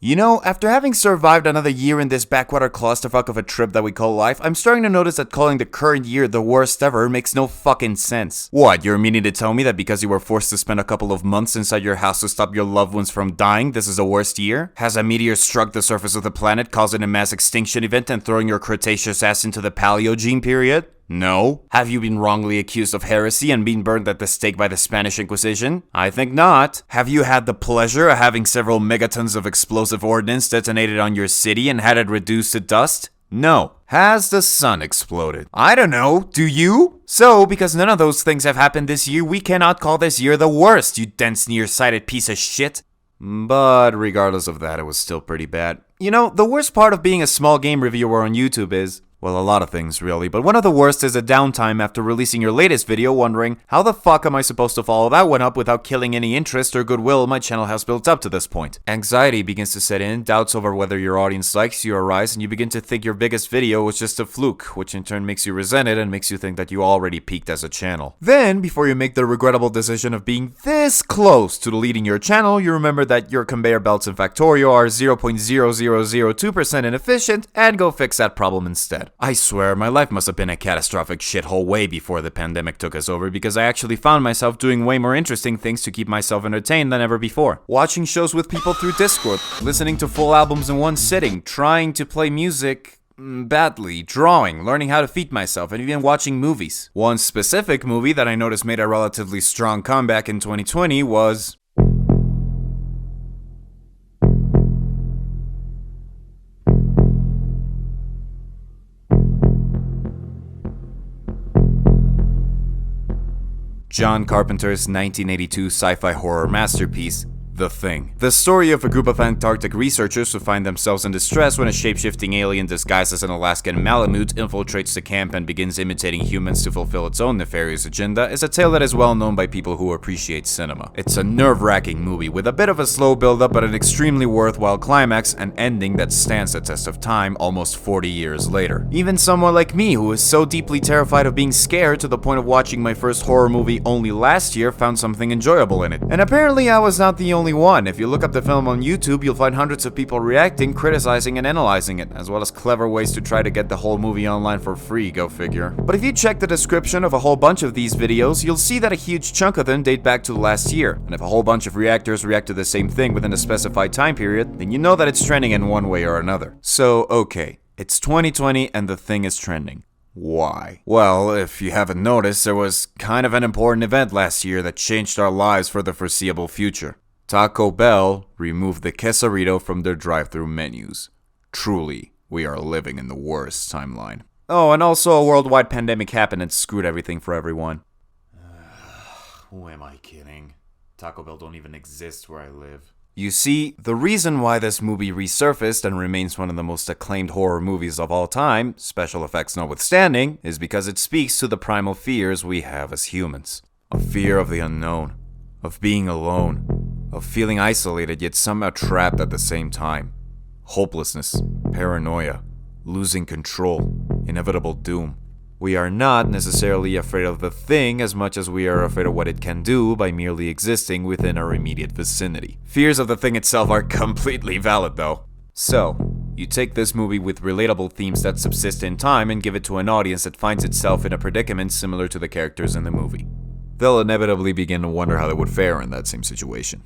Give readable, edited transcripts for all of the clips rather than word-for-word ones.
You know, after having survived another year in this backwater clusterfuck of a trip that we call life, I'm starting to notice that calling the current year the worst ever makes no fucking sense. What, you're meaning to tell me that because you were forced to spend a couple of months inside your house to stop your loved ones from dying, this is the worst year? Has a meteor struck the surface of the planet, causing a mass extinction event and throwing your Cretaceous ass into the Paleogene period? No. Have you been wrongly accused of heresy and been burned at the stake by the Spanish Inquisition? I think not. Have you had the pleasure of having several megatons of explosive ordnance detonated on your city and had it reduced to dust? No. Has the sun exploded? I don't know. Do you? So, because none of those things have happened this year, we cannot call this year the worst, you dense nearsighted piece of shit. But regardless of that, it was still pretty bad. You know, the worst part of being a small game reviewer on YouTube is, well, a lot of things really, but one of the worst is the downtime after releasing your latest video wondering, how the fuck am I supposed to follow that one up without killing any interest or goodwill my channel has built up to this point? Anxiety begins to set in, doubts over whether your audience likes you arise, and you begin to think your biggest video was just a fluke, which in turn makes you resent it and makes you think that you already peaked as a channel. Then, before you make the regrettable decision of being this close to deleting your channel, you remember that your conveyor belts in Factorio are 0.0002% inefficient and go fix that problem instead. I swear, my life must have been a catastrophic shithole way before the pandemic took us over because I actually found myself doing way more interesting things to keep myself entertained than ever before. Watching shows with people through Discord, listening to full albums in one sitting, trying to play music badly, drawing, learning how to feed myself, and even watching movies. One specific movie that I noticed made a relatively strong comeback in 2020 was John Carpenter's 1982 sci-fi horror masterpiece, The Thing. The story of a group of Antarctic researchers who find themselves in distress when a shape-shifting alien disguised as an Alaskan Malamute infiltrates the camp and begins imitating humans to fulfill its own nefarious agenda is a tale that is well known by people who appreciate cinema. It's a nerve-wracking movie with a bit of a slow build-up but an extremely worthwhile climax and ending that stands the test of time almost 40 years later. Even someone like me who is so deeply terrified of being scared to the point of watching my first horror movie only last year found something enjoyable in it. And apparently I was not the only one. If you look up the film on YouTube, you'll find hundreds of people reacting, criticizing, and analyzing it, as well as clever ways to try to get the whole movie online for free, go figure. But if you check the description of a whole bunch of these videos, you'll see that a huge chunk of them date back to last year. And if a whole bunch of reactors react to the same thing within a specified time period, then you know that it's trending in one way or another. So, okay, it's 2020 and The Thing is trending. Why? Well, if you haven't noticed, there was kind of an important event last year that changed our lives for the foreseeable future. Taco Bell removed the quesarito from their drive-thru menus. Truly, we are living in the worst timeline. Oh, and also a worldwide pandemic happened and screwed everything for everyone. Who am I kidding? Taco Bell don't even exist where I live. You see, the reason why this movie resurfaced and remains one of the most acclaimed horror movies of all time, special effects notwithstanding, is because it speaks to the primal fears we have as humans. A fear of the unknown, of being alone, of feeling isolated yet somehow trapped at the same time. Hopelessness, paranoia, losing control, inevitable doom. We are not necessarily afraid of the thing as much as we are afraid of what it can do by merely existing within our immediate vicinity. Fears of the thing itself are completely valid though. So, you take this movie with relatable themes that subsist in time and give it to an audience that finds itself in a predicament similar to the characters in the movie. They'll inevitably begin to wonder how they would fare in that same situation.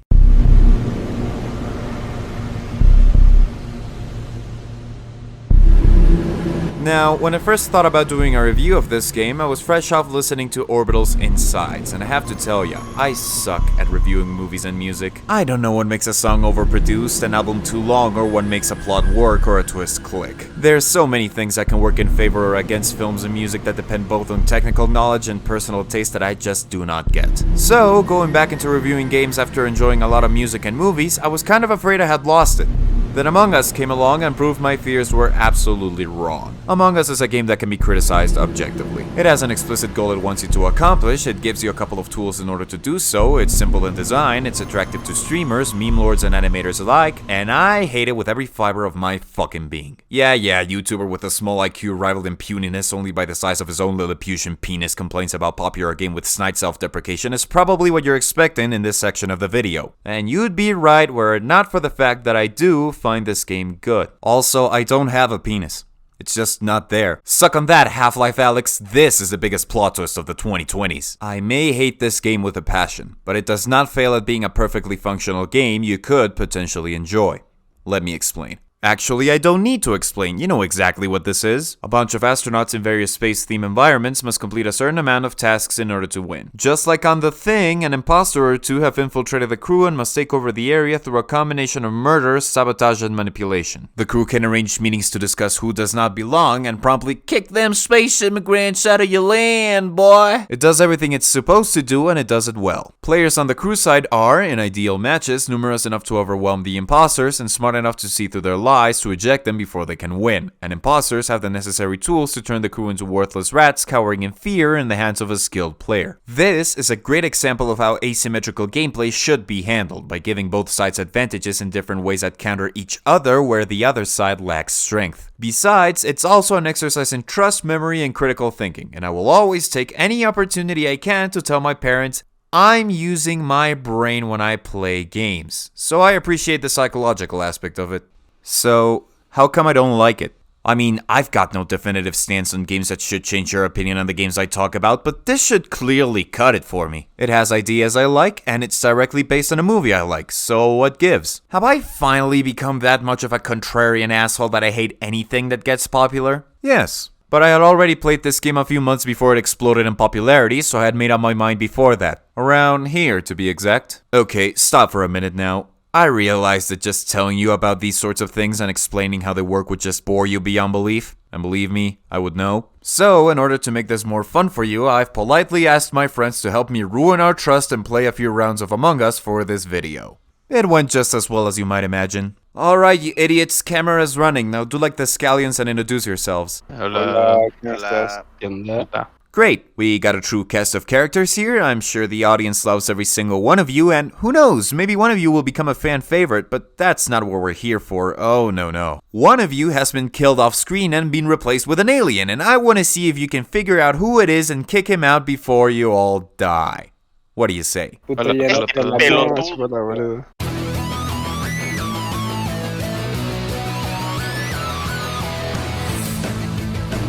Now, when I first thought about doing a review of this game, I was fresh off listening to Orbital's Insides, and I have to tell ya, I suck at reviewing movies and music. I don't know what makes a song overproduced, an album too long, or what makes a plot work or a twist click. There's so many things that can work in favor or against films and music that depend both on technical knowledge and personal taste that I just do not get. So, going back into reviewing games after enjoying a lot of music and movies, I was kind of afraid I had lost it. Then Among Us came along and proved my fears were absolutely wrong. Among Us is a game that can be criticized objectively. It has an explicit goal it wants you to accomplish, it gives you a couple of tools in order to do so, it's simple in design, it's attractive to streamers, meme lords and animators alike, and I hate it with every fiber of my fucking being. Yeah, YouTuber with a small IQ rivaled in puniness only by the size of his own Lilliputian penis complains about popular game with snide self-deprecation is probably what you're expecting in this section of the video. And you'd be right were it not for the fact that I do find this game good. Also, I don't have a penis. It's just not there. Suck on that, Half-Life Alyx. This is the biggest plot twist of the 2020s. I may hate this game with a passion, but it does not fail at being a perfectly functional game you could potentially enjoy. Let me explain. Actually, I don't need to explain, you know exactly what this is. A bunch of astronauts in various space-themed environments must complete a certain amount of tasks in order to win. Just like on The Thing, an imposter or two have infiltrated the crew and must take over the area through a combination of murder, sabotage, and manipulation. The crew can arrange meetings to discuss who does not belong and promptly kick them space immigrants out of your land, boy! It does everything it's supposed to do, and it does it well. Players on the crew side are, in ideal matches, numerous enough to overwhelm the imposters and smart enough to see through their lies to eject them before they can win, and imposters have the necessary tools to turn the crew into worthless rats cowering in fear in the hands of a skilled player. This is a great example of how asymmetrical gameplay should be handled, by giving both sides advantages in different ways that counter each other where the other side lacks strength. Besides, it's also an exercise in trust, memory, and critical thinking, and I will always take any opportunity I can to tell my parents I'm using my brain when I play games, so I appreciate the psychological aspect of it. So, how come I don't like it? I mean, I've got no definitive stance on games that should change your opinion on the games I talk about, but this should clearly cut it for me. It has ideas I like, and it's directly based on a movie I like, so what gives? Have I finally become that much of a contrarian asshole that I hate anything that gets popular? Yes. But I had already played this game a few months before it exploded in popularity, so I had made up my mind before that. Around here, to be exact. Okay, stop for a minute now. I realized that just telling you about these sorts of things and explaining how they work would just bore you beyond belief. And believe me, I would know. So, in order to make this more fun for you, I've politely asked my friends to help me ruin our trust and play a few rounds of Among Us for this video. It went just as well as you might imagine. Alright, you idiots, camera is running. Now do like the scallions and introduce yourselves. Hola, hola. Great, we got a true cast of characters here. I'm sure the audience loves every single one of you, and who knows, maybe one of you will become a fan favorite, but that's not what we're here for. Oh, no. One of you has been killed off screen and been replaced with an alien, and I want to see if you can figure out who it is and kick him out before you all die. What do you say?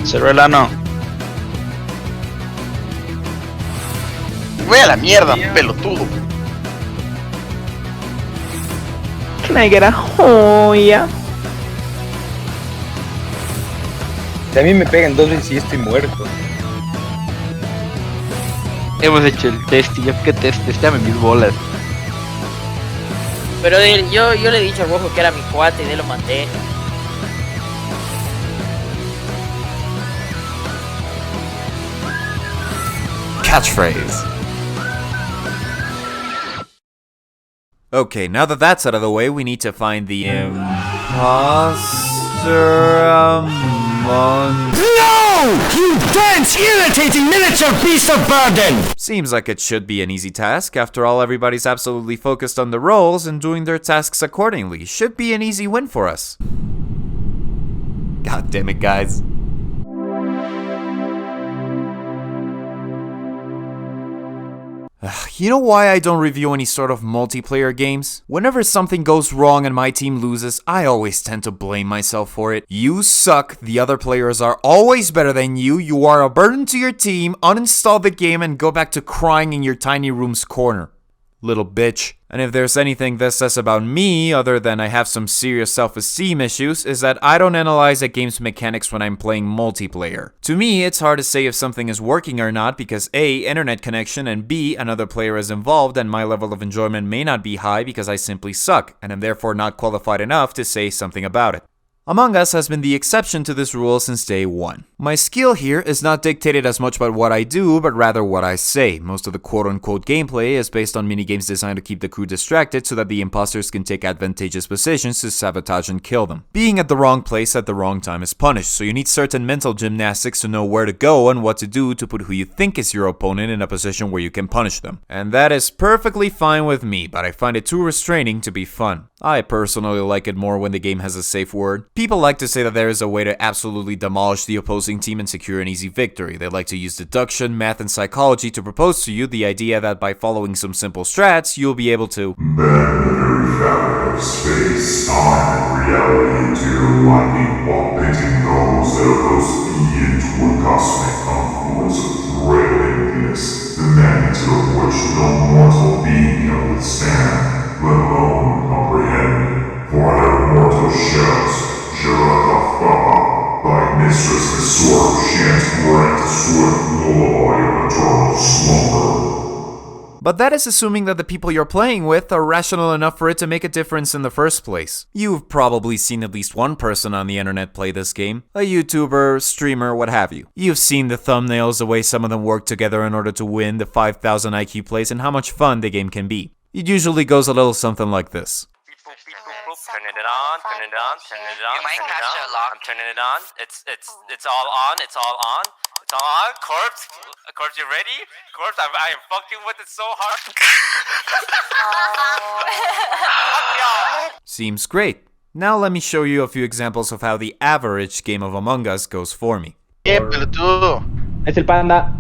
Cerró el ano. Ve a la mierda, pelotudo. Negra joya. Si a mí me pegan 2 veces y estoy muerto. Hemos hecho el test y yo qué test, dame mis bolas. Pero yo le he dicho al Bojo que era mi cuate y de él lo maté. Catchphrase. Okay, now that that's out of the way, we need to find the imposter among... No! You dense, irritating miniature beast of burden! Seems like it should be an easy task. After all, everybody's absolutely focused on the roles and doing their tasks accordingly. Should be an easy win for us. God damn it, guys. You know why I don't review any sort of multiplayer games? Whenever something goes wrong and my team loses, I always tend to blame myself for it. You suck, the other players are always better than you, you are a burden to your team, uninstall the game and go back to crying in your tiny room's corner. Little bitch. And if there's anything this says about me, other than I have some serious self-esteem issues, is that I don't analyze a game's mechanics when I'm playing multiplayer. To me, it's hard to say if something is working or not because A, internet connection, and B, another player is involved and my level of enjoyment may not be high because I simply suck, and am therefore not qualified enough to say something about it. Among Us has been the exception to this rule since day one. My skill here is not dictated as much by what I do, but rather what I say. Most of the quote-unquote gameplay is based on minigames designed to keep the crew distracted so that the imposters can take advantageous positions to sabotage and kill them. Being at the wrong place at the wrong time is punished, so you need certain mental gymnastics to know where to go and what to do to put who you think is your opponent in a position where you can punish them. And that is perfectly fine with me, but I find it too restraining to be fun. I personally like it more when the game has a safe word. People like to say that there is a way to absolutely demolish the opposing team and secure an easy victory. They like to use deduction, math, and psychology to propose to you the idea that by following some simple strats, you'll be able to bend the very fabric of space, time, and reality into your liking while bending those that oppose be into a cosmic confluence of dread and emptiness, the magnitude of which no mortal being can withstand, let alone comprehend. For whatever mortal shouts, Jaratafa, thy mistress the sword chants grant a swift lullaby of eternal slumber. But that is assuming that the people you're playing with are rational enough for it to make a difference in the first place. You've probably seen at least one person on the internet play this game. A YouTuber, streamer, what have you. You've seen the thumbnails, the way some of them work together in order to win the 5,000 IQ plays, and how much fun the game can be. It usually goes a little something like this. Turning it on, turning it on, turning it on, turning it on. I'm turning it on. It's all on. It's all on. It's all on. Corpse, corpse, you ready? Corpse, I am fucking with it so hard. Seems great. Now let me show you a few examples of how the average game of Among Us goes for me. Pelotudo. Es el panda.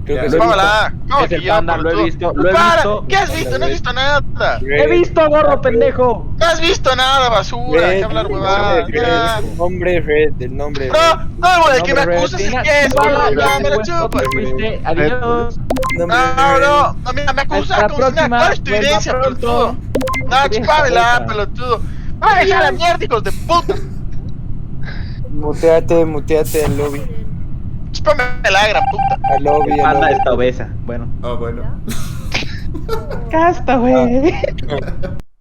Creo que Lo he visto. Págala. ¿Cómo Es que el ya, panda, lo he pelotudo? visto, lo he Para, visto. ¿qué has visto? No has visto nada. He visto, gorro, pendejo. No has visto nada, basura. Red, ¿Qué hablar, huevada? el nombre Red, el nombre Bro, Red. no, el que me Nombre acusas es Red. que es, Hola, boludo. No, me lo buen chupas. toque fuiste. Adiós. Nombre No, mira, me acusas Hasta la como si nada. próxima, ¿Cuál es tu vuelva evidencia, pronto. pelotudo? No, chupámela, pelotudo. ¡Ay, a la mierda, hijos de puta! Muteate al lobby. Chúpame la gran puta. Al lobby, al Panda lobby. está obesa. Bueno. Oh, bueno. Casta, güey.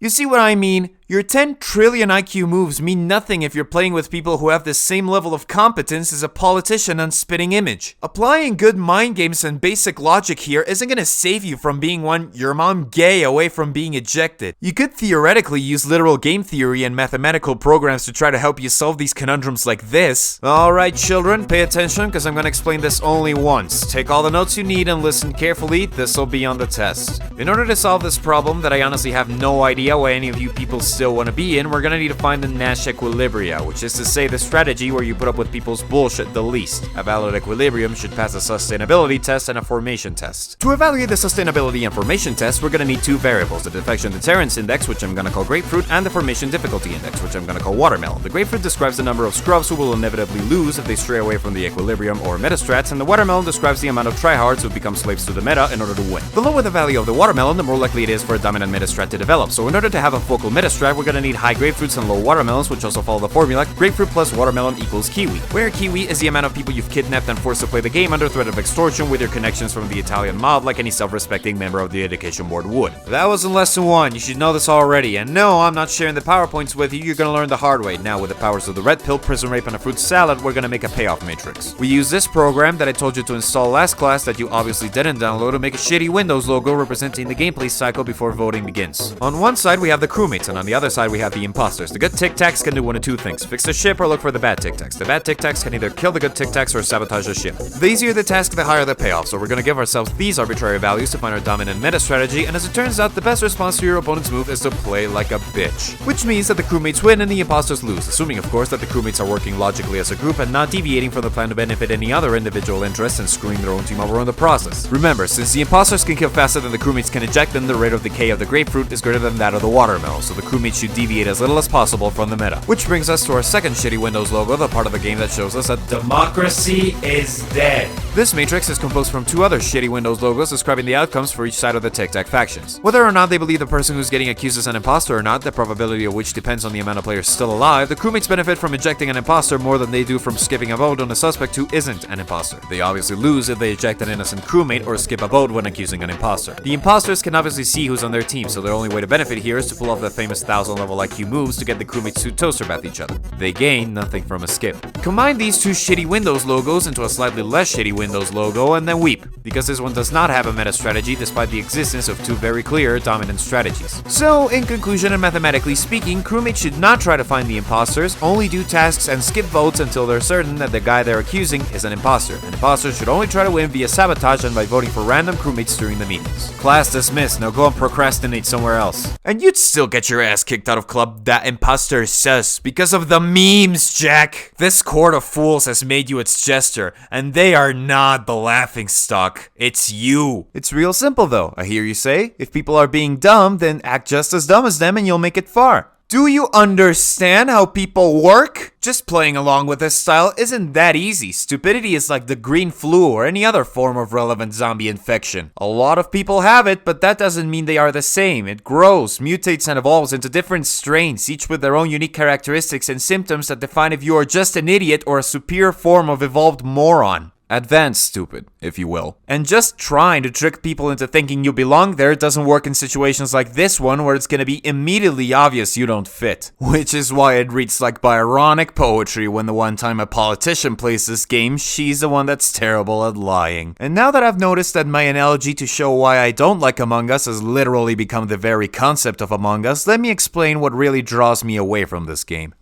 You see what I mean? Your 10 trillion IQ moves mean nothing if you're playing with people who have the same level of competence as a politician on Spitting Image. Applying good mind games and basic logic here isn't gonna save you from being your mom gay away from being ejected. You could theoretically use literal game theory and mathematical programs to try to help you solve these conundrums like this. Alright children, pay attention because I'm gonna explain this only once. Take all the notes you need and listen carefully, this'll be on the test. In order to solve this problem that I honestly have no idea why any of you people still want to be in, we're gonna need to find the Nash equilibria, which is to say the strategy where you put up with people's bullshit the least. A valid equilibrium should pass a sustainability test and a formation test. To evaluate the sustainability and formation test, we're gonna need two variables, the defection deterrence index, which I'm gonna call grapefruit, and the formation difficulty index, which I'm gonna call watermelon. The grapefruit describes the number of scrubs who will inevitably lose if they stray away from the equilibrium or metastrats, and the watermelon describes the amount of tryhards who become slaves to the meta in order to win. The lower the value of the watermelon, the more likely it is for a dominant metastrat to develop, so in order to have a focal metastrat, we're gonna need high grapefruits and low watermelons, which also follow the formula grapefruit plus watermelon equals kiwi, where kiwi is the amount of people you've kidnapped and forced to play the game under threat of extortion with your connections from the Italian mob, like any self-respecting member of the education board would. That was in lesson 1, you should know this already, and no, I'm not sharing the PowerPoints with you, you're gonna learn the hard way. Now with the powers of the red pill, prison rape, and a fruit salad, we're gonna make a payoff matrix. We use this program that I told you to install last class that you obviously didn't download to make a shitty Windows logo representing the gameplay cycle before voting begins. On one side we have the crewmates, and on the other side we have the imposters. The good Tic Tacs can do one of two things: fix the ship or look for the bad Tic Tacs. The bad Tic Tacs can either kill the good Tic Tacs or sabotage the ship. The easier the task, the higher the payoff, so we're gonna give ourselves these arbitrary values to find our dominant meta strategy, and as it turns out, the best response to your opponent's move is to play like a bitch. Which means that the crewmates win and the imposters lose, assuming of course that the crewmates are working logically as a group and not deviating from the plan to benefit any other individual interests and screwing their own team over in the process. Remember, since the imposters can kill faster than the crewmates can eject them, the rate of decay of the grapefruit is greater than that of the watermelon, so the crewmates should deviate as little as possible from the meta. Which brings us to our second shitty Windows logo, the part of the game that shows us that democracy is dead. This matrix is composed from two other shitty Windows logos describing the outcomes for each side of the Tic Tac factions. Whether or not they believe the person who's getting accused is an imposter or not, the probability of which depends on the amount of players still alive, the crewmates benefit from ejecting an imposter more than they do from skipping a vote on a suspect who isn't an imposter. They obviously lose if they eject an innocent crewmate or skip a vote when accusing an imposter. The imposters can obviously see who's on their team, so their only way to benefit here is to pull off the famous 1000 level IQ moves to get the crewmates to toaster bath each other. They gain nothing from a skip. Combine these two shitty Windows logos into a slightly less shitty Windows logo and then weep, because this one does not have a meta strategy despite the existence of two very clear dominant strategies. So, in conclusion and mathematically speaking, crewmates should not try to find the imposters, only do tasks and skip votes until they're certain that the guy they're accusing is an imposter. An imposter should only try to win via sabotage and by voting for random crewmates during the meetings. Class dismissed, now go and procrastinate somewhere else. And you'd still get your ass just kicked out of club. That imposter says because of the memes, Jack. This court of fools has made you its jester, and they are not the laughing stock. It's you. It's real simple though, I hear you say. If people are being dumb, then act just as dumb as them and you'll make it far. Do you understand how people work? Just playing along with this style isn't that easy. Stupidity is like the green flu or any other form of relevant zombie infection. A lot of people have it, but that doesn't mean they are the same. It grows, mutates, and evolves into different strains, each with their own unique characteristics and symptoms that define if you are just an idiot or a superior form of evolved moron. Advanced stupid, if you will. And just trying to trick people into thinking you belong there doesn't work in situations like this one where it's gonna be immediately obvious you don't fit. Which is why it reads like Byronic poetry when the one time a politician plays this game, she's the one that's terrible at lying. And now that I've noticed that my analogy to show why I don't like Among Us has literally become the very concept of Among Us, let me explain what really draws me away from this game.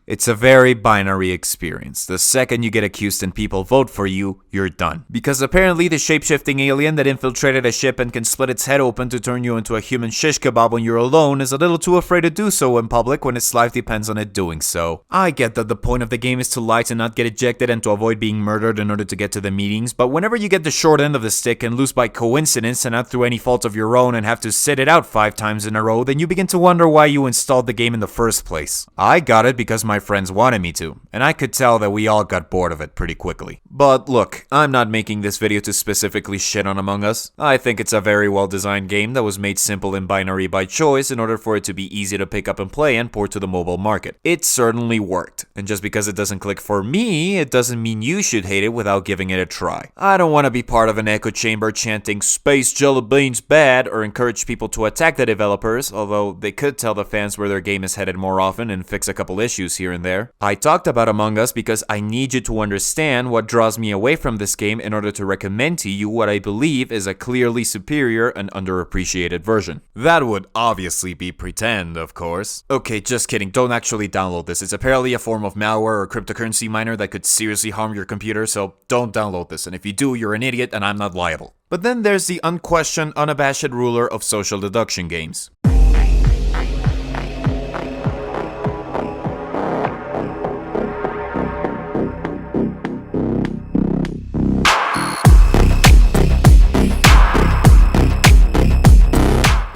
It's a very binary experience. The second you get accused and people vote for you, you're done. Because apparently the shape-shifting alien that infiltrated a ship and can split its head open to turn you into a human shish kebab when you're alone is a little too afraid to do so in public when its life depends on it doing so. I get that the point of the game is to lie to not get ejected and to avoid being murdered in order to get to the meetings, but whenever you get the short end of the stick and lose by coincidence and not through any fault of your own and have to sit it out 5 times in a row, then you begin to wonder why you installed the game in the first place. I got it because my friends wanted me to, and I could tell that we all got bored of it pretty quickly. But look, I'm not making this video to specifically shit on Among Us. I think it's a very well designed game that was made simple and binary by choice in order for it to be easy to pick up and play and port to the mobile market. It certainly worked, and just because it doesn't click for me, it doesn't mean you should hate it without giving it a try. I don't want to be part of an echo chamber chanting "Space Jelly Beans bad" or encourage people to attack the developers, although they could tell the fans where their game is headed more often and fix a couple issues here and there. I talked about Among Us because I need you to understand what draws me away from this game in order to recommend to you what I believe is a clearly superior and underappreciated version. That would obviously be Pretend, of course. Okay, just kidding, don't actually download this. It's apparently a form of malware or cryptocurrency miner that could seriously harm your computer, so don't download this, and if you do, you're an idiot and I'm not liable. But then there's the unquestioned, unabashed ruler of social deduction games.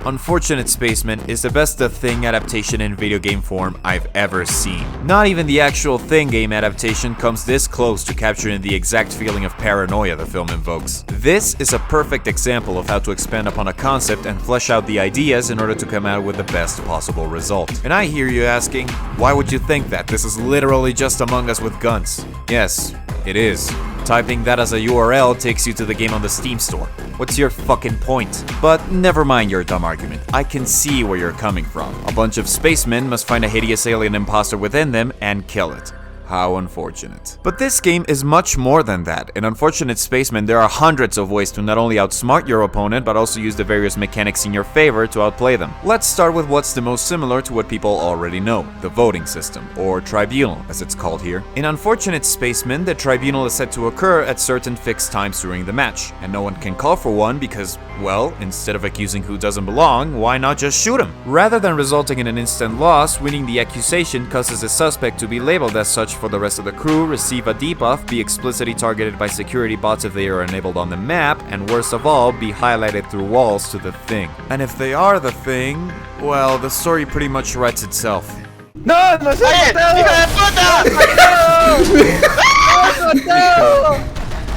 Unfortunate Spacemen is the best The Thing adaptation in video game form I've ever seen. Not even the actual Thing game adaptation comes this close to capturing the exact feeling of paranoia the film invokes. This is a perfect example of how to expand upon a concept and flesh out the ideas in order to come out with the best possible result. And I hear you asking, why would you think that? This is literally just Among Us with guns. Yes, it is. Typing that as a URL takes you to the game on the Steam store. What's your fucking point? But never mind your dumb argument. I can see where you're coming from. A bunch of spacemen must find a hideous alien imposter within them and kill it. How unfortunate. But this game is much more than that. In Unfortunate Spacemen, there are hundreds of ways to not only outsmart your opponent, but also use the various mechanics in your favor to outplay them. Let's start with what's the most similar to what people already know, the voting system, or tribunal, as it's called here. In Unfortunate Spacemen, the tribunal is said to occur at certain fixed times during the match, and no one can call for one because, well, instead of accusing who doesn't belong, why not just shoot him? Rather than resulting in an instant loss, winning the accusation causes a suspect to be labeled as such for the rest of the crew, receive a debuff, be explicitly targeted by security bots if they are enabled on the map, and worst of all, be highlighted through walls to the Thing. And if they are the Thing, well, the story pretty much writes itself. ¡No! ¡No se ha matado!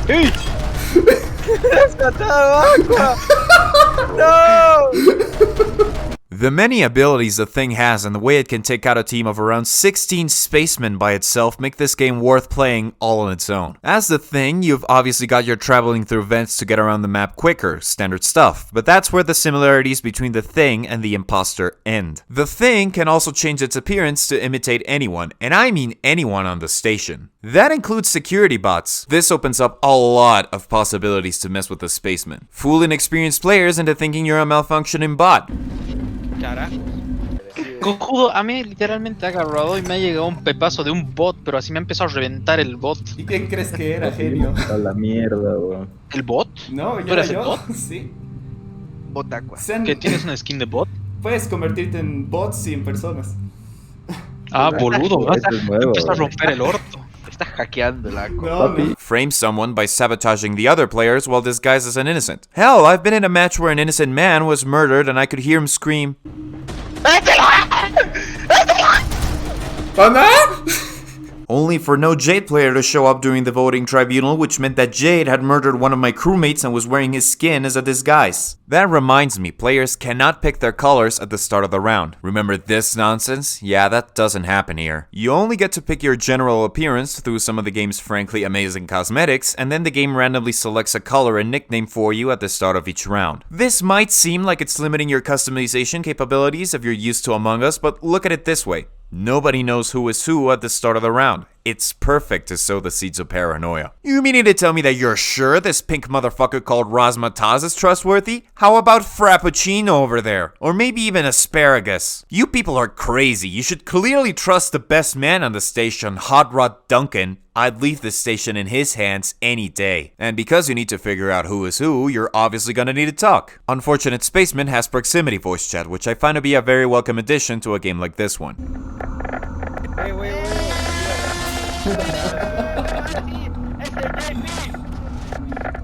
¡Hijo de puta! ¡No! The many abilities the Thing has and the way it can take out a team of around 16 spacemen by itself make this game worth playing all on its own. As the Thing, you've obviously got your traveling through vents to get around the map quicker, standard stuff, but that's where the similarities between the Thing and the imposter end. The Thing can also change its appearance to imitate anyone, and I mean anyone on the station. That includes security bots. This opens up a lot of possibilities to mess with the spacemen. Fool inexperienced players into thinking you're a malfunctioning bot. Cojudo, a mí literalmente ha agarrado y me ha llegado un pepazo de un bot, pero así me ha empezado a reventar el bot. ¿Y quién crees que era, genio? A la mierda, weón. ¿El bot? No, ¿Tú eres el bot? Sí. Botacua. ¿Que tienes una skin de bot? Puedes convertirte en bots y en personas. Ah, boludo, vas Esto es nuevo, empieza a güey. romper el orto. Estás hackeando la No, no. Frame someone by sabotaging the other players while disguised as an innocent. Hell, I've been in a match where an innocent man was murdered and I could hear him scream, ¿Oh, no? only for no Jade player to show up during the voting tribunal, which meant that Jade had murdered one of my crewmates and was wearing his skin as a disguise. That reminds me, players cannot pick their colors at the start of the round. Remember this nonsense? Yeah, that doesn't happen here. You only get to pick your general appearance through some of the game's frankly amazing cosmetics, and then the game randomly selects a color and nickname for you at the start of each round. This might seem like it's limiting your customization capabilities if you're used to Among Us, but look at it this way. Nobody knows who is who at the start of the round. It's perfect to sow the seeds of paranoia. You meaning to tell me that you're sure this pink motherfucker called Razmataz is trustworthy? How about Frappuccino over there? Or maybe even Asparagus? You people are crazy. You should clearly trust the best man on the station, Hot Rod Duncan. I'd leave the station in his hands any day. And because you need to figure out who is who, you're obviously gonna need to talk. Unfortunate Spacemen has proximity voice chat, which I find to be a very welcome addition to a game like this one.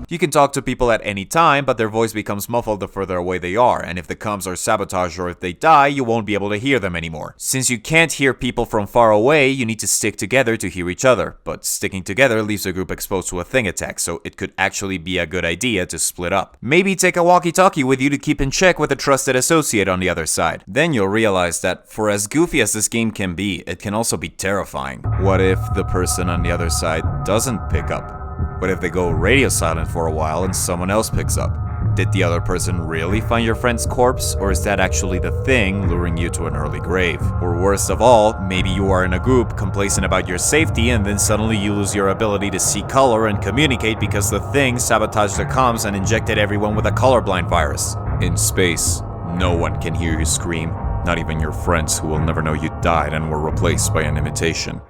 You can talk to people at any time, but their voice becomes muffled the further away they are, and if the comms are sabotaged or if they die, you won't be able to hear them anymore. Since you can't hear people from far away, you need to stick together to hear each other, but sticking together leaves the group exposed to a thing attack, so it could actually be a good idea to split up. Maybe take a walkie-talkie with you to keep in check with a trusted associate on the other side. Then you'll realize that for as goofy as this game can be, it can also be terrifying. What if the person on the other side doesn't pick up? What if they go radio silent for a while and someone else picks up? Did the other person really find your friend's corpse, or is that actually the thing luring you to an early grave? Or worst of all, maybe you are in a group complacent about your safety and then suddenly you lose your ability to see color and communicate because the thing sabotaged the comms and injected everyone with a colorblind virus. In space, no one can hear you scream, not even your friends who will never know you died and were replaced by an imitation.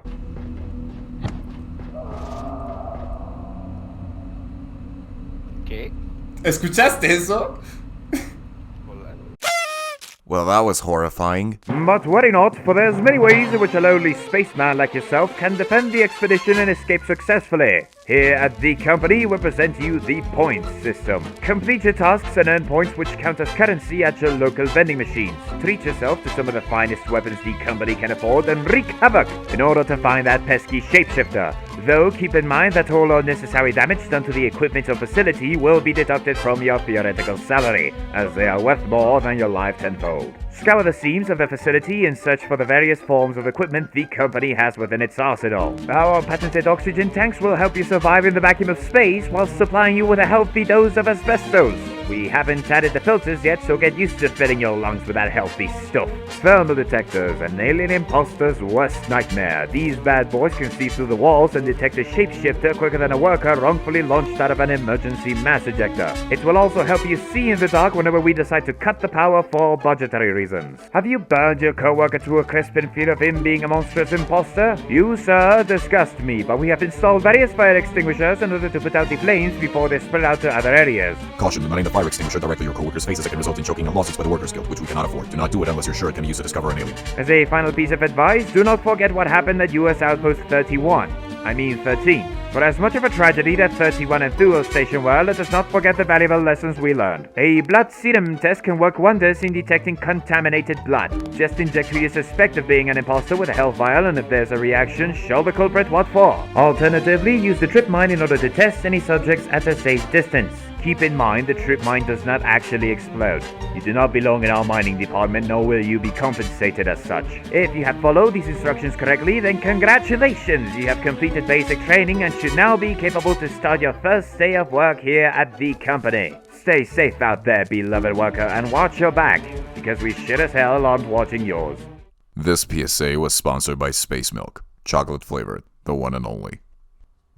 ¿Qué? ¿Escuchaste eso? Well, that was horrifying. But worry not, for there's many ways in which a lowly spaceman like yourself can defend the expedition and escape successfully. Here at the company, we present you the points system. Complete your tasks and earn points which count as currency at your local vending machines. Treat yourself to some of the finest weapons the company can afford and wreak havoc in order to find that pesky shapeshifter. Though keep in mind that all unnecessary damage done to the equipment or facility will be deducted from your theoretical salary, as they are worth more than your life tenfold. Scour the seams of the facility and search for the various forms of equipment the company has within its arsenal. Our patented oxygen tanks will help you survive in the vacuum of space while supplying you with a healthy dose of asbestos. We haven't added the filters yet, so get used to filling your lungs with that healthy stuff. Thermal detectors, an alien imposter's worst nightmare. These bad boys can see through the walls and detect a shapeshifter quicker than a worker wrongfully launched out of an emergency mass ejector. It will also help you see in the dark whenever we decide to cut the power for budgetary reasons. Have you burned your coworker to a crisp in fear of him being a monstrous imposter? You, sir, disgust me, but we have installed various fire extinguishers in order to put out the flames before they spread out to other areas. Caution, do not aim the fire extinguisher directly at your coworker's face as it can result in choking and losses by the Workers Guild, which we cannot afford. Do not do it unless you're sure it can be used to discover an alien. As a final piece of advice, do not forget what happened at US Outpost 13. For as much of a tragedy that 31 and Thuo Station were, let us not forget the valuable lessons we learned. A blood serum test can work wonders in detecting contaminated blood. Just inject who you suspect of being an imposter with a health vial, and if there's a reaction, show the culprit what for. Alternatively, use the trip mine in order to test any subjects at a safe distance. Keep in mind the trip mine does not actually explode. You do not belong in our mining department, nor will you be compensated as such. If you have followed these instructions correctly, then congratulations! You have completed basic training and should now be capable to start your first day of work here at the company. Stay safe out there, beloved worker, and watch your back, because we sure as hell aren't watching yours. This PSA was sponsored by Space Milk, chocolate flavored, the one and only.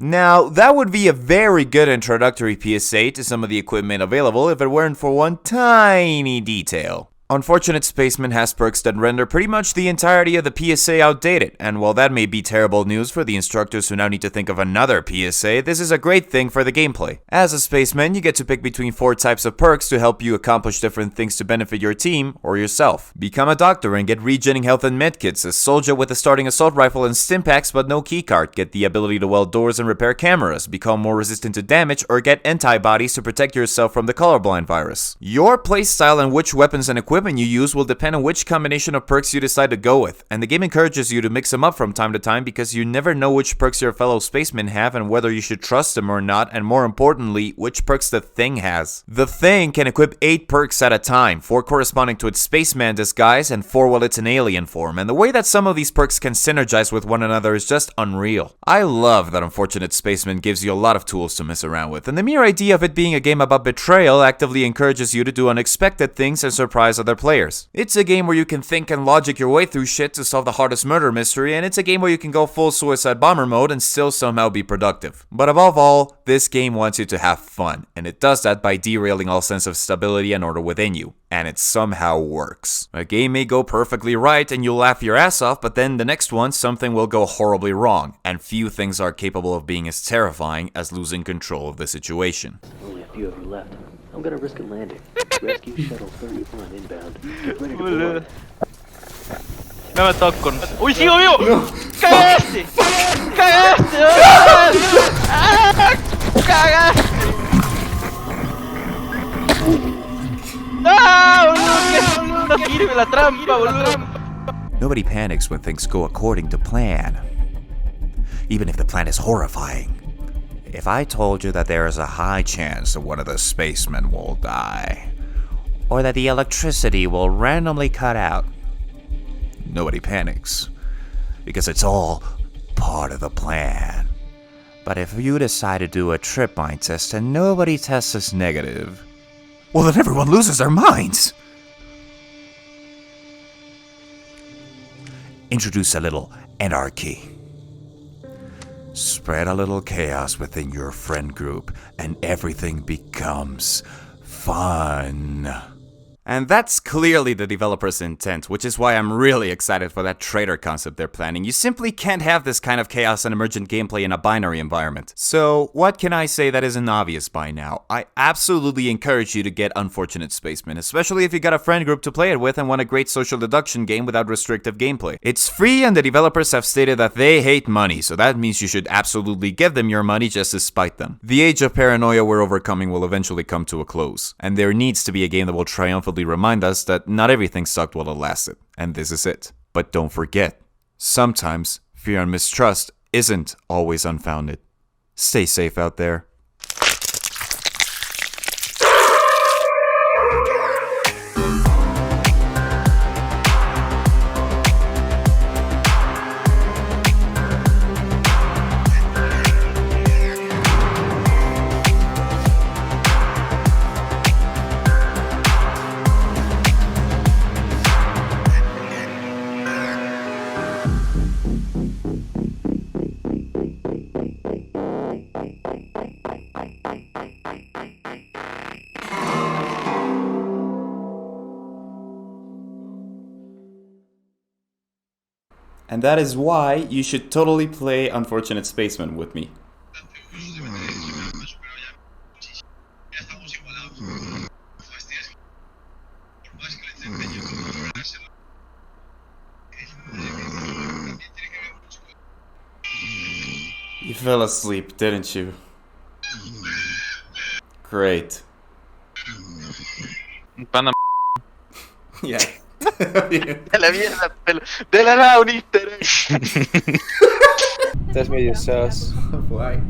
Now, that would be a very good introductory PSA to some of the equipment available if it weren't for one tiny detail. Unfortunate Spacemen has perks that render pretty much the entirety of the PSA outdated, and while that may be terrible news for the instructors who now need to think of another PSA, this is a great thing for the gameplay. As a Spaceman, you get to pick between 4 types of perks to help you accomplish different things to benefit your team or yourself. Become a doctor and get regenerating health and medkits, a soldier with a starting assault rifle and stimpaks but no keycard, get the ability to weld doors and repair cameras, become more resistant to damage, or get antibodies to protect yourself from the colorblind virus. Your playstyle and which weapons and equipment you use will depend on which combination of perks you decide to go with, and the game encourages you to mix them up from time to time because you never know which perks your fellow spacemen have and whether you should trust them or not, and more importantly, which perks the Thing has. The Thing can equip 8 perks at a time, 4 corresponding to its spaceman disguise and 4 while it's in alien form, and the way that some of these perks can synergize with one another is just unreal. I love that Unfortunate Spaceman gives you a lot of tools to mess around with, and the mere idea of it being a game about betrayal actively encourages you to do unexpected things and surprise other players. It's a game where you can think and logic your way through shit to solve the hardest murder mystery, and it's a game where you can go full suicide bomber mode and still somehow be productive. But above all, this game wants you to have fun, and it does that by derailing all sense of stability and order within you. And it somehow works. A game may go perfectly right and you'll laugh your ass off, but then the next one something will go horribly wrong, and few things are capable of being as terrifying as losing control of the situation. Only a few of you left. I'm gonna risk a landing. Rescue shuttle 31 inbound. Get ready to board. No me toco. ¡Uy, sigo vivo! No. ¡Cagaste! ¡Cagaste! ¡Ah! ¡Cagaste! ¡Ah, boludo! ¡No sirve la trampa, boludo! Nobody panics when things go according to plan, even if the plan is horrifying. If I told you that there is a high chance that one of the spacemen will die, or that the electricity will randomly cut out, nobody panics, because it's all part of the plan. But if you decide to do a trip mine test and nobody tests as negative, well then everyone loses their minds. Introduce a little anarchy. Spread a little chaos within your friend group, and everything becomes fun. And that's clearly the developer's intent, which is why I'm really excited for that traitor concept they're planning. You simply can't have this kind of chaos and emergent gameplay in a binary environment. So, what can I say that isn't obvious by now? I absolutely encourage you to get Unfortunate Spacemen, especially if you got a friend group to play it with and want a great social deduction game without restrictive gameplay. It's free, and the developers have stated that they hate money, so that means you should absolutely give them your money just to spite them. The age of paranoia we're overcoming will eventually come to a close, and there needs to be a game that will triumphantly remind us that not everything sucked while it lasted, and this is it. But don't forget, sometimes fear and mistrust isn't always unfounded. Stay safe out there. And that is why you should totally play Unfortunate Spaceman with me. You fell asleep, didn't you? Great. Pana. Yeah. De la mierda, de la nada un easter egg. Estás medio sus. Why?